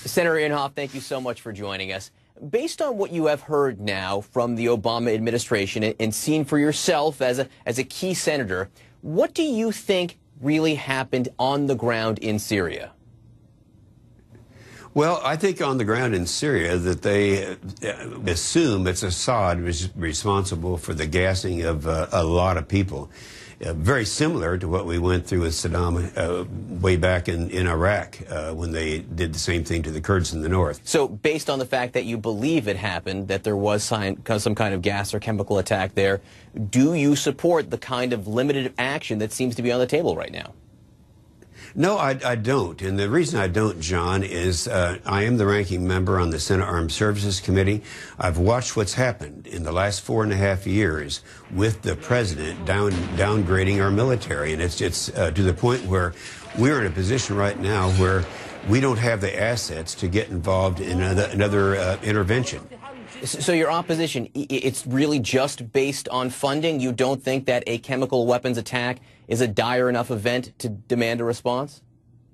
Senator Inhofe, thank you so much for joining us. Based on what you have heard now from the Obama administration and seen for yourself as a key senator, what do you think really happened on the ground in Syria? Well, I think on the ground in Syria that they assume it's Assad responsible for the gassing of a lot of people. Very similar to what we went through with Saddam way back in Iraq when they did the same thing to the Kurds in the north. So based on the fact that you believe it happened, that there was some kind of gas or chemical attack there, do you support the kind of limited action that seems to be on the table right now? No, I don't. And the reason I don't, John, is I am the ranking member on the Senate Armed Services Committee. I've watched what's happened in the last 4.5 years with the president downgrading our military. And it's to the point where we're in a position right now where we don't have the assets to get involved in another intervention. So your opposition, it's really just based on funding? You don't think that a chemical weapons attack is a dire enough event to demand a response?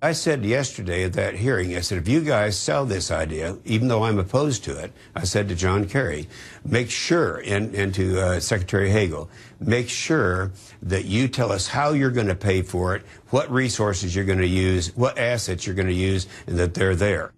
I said yesterday at that hearing, I said, if you guys sell this idea, even though I'm opposed to it, I said to John Kerry, make sure, and to Secretary Hagel, make sure that you tell us how you're going to pay for it, what resources you're going to use, what assets you're going to use, and that they're there.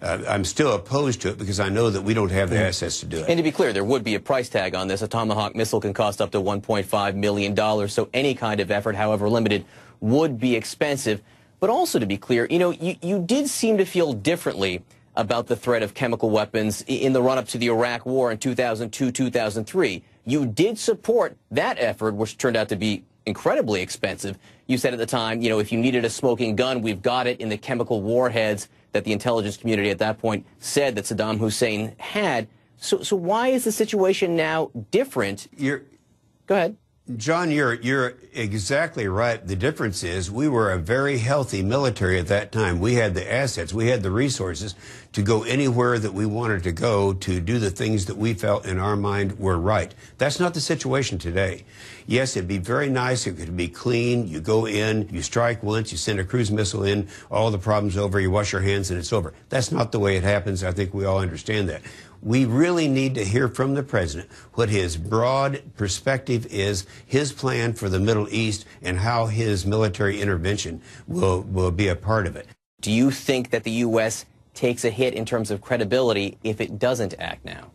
I'm still opposed to it because I know that we don't have the assets to do it. And to be clear, there would be a price tag on this. A Tomahawk missile can cost up to $1.5 million, so any kind of effort, however limited, would be expensive. But also, to be clear, you did seem to feel differently about the threat of chemical weapons in the run-up to the Iraq War in 2002, 2003. You did support that effort, which turned out to be incredibly expensive. You said at the time, if you needed a smoking gun, we've got it in the chemical warheads that the intelligence community at that point said that Saddam Hussein had. So why is the situation now different? Go ahead. John, you're exactly right. The difference is we were a very healthy military at that time. We had the assets, we had the resources to go anywhere that we wanted to go to do the things that we felt in our mind were right. That's not the situation today. Yes, it'd be very nice. It could be clean. You go in, you strike once, you send a cruise missile in, all the problems over, you wash your hands and it's over. That's not the way it happens. I think we all understand that. We really need to hear from the president what his broad perspective is, his plan for the Middle East, and how his military intervention will be a part of it. Do you think that the U.S. takes a hit in terms of credibility if it doesn't act now?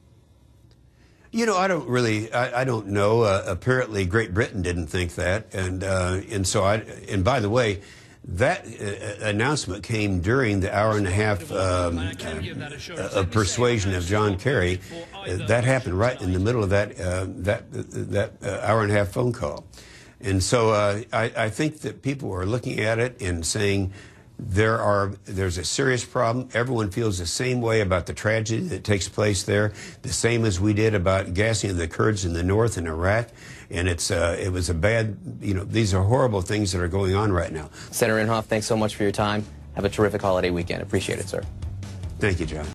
I don't know. Apparently, Great Britain didn't think that, and by the way, that announcement came during the hour-and-a-half of persuasion of John Kerry. That happened right in the middle of that hour-and-a-half phone call. And so I think that people are looking at it and saying there's a serious problem. Everyone feels the same way about the tragedy that takes place there, the same as we did about gassing of the Kurds in the north in Iraq. And it was a bad, these are horrible things that are going on right now. Senator Inhofe, thanks so much for your time. Have a terrific holiday weekend. Appreciate it, sir. Thank you, John.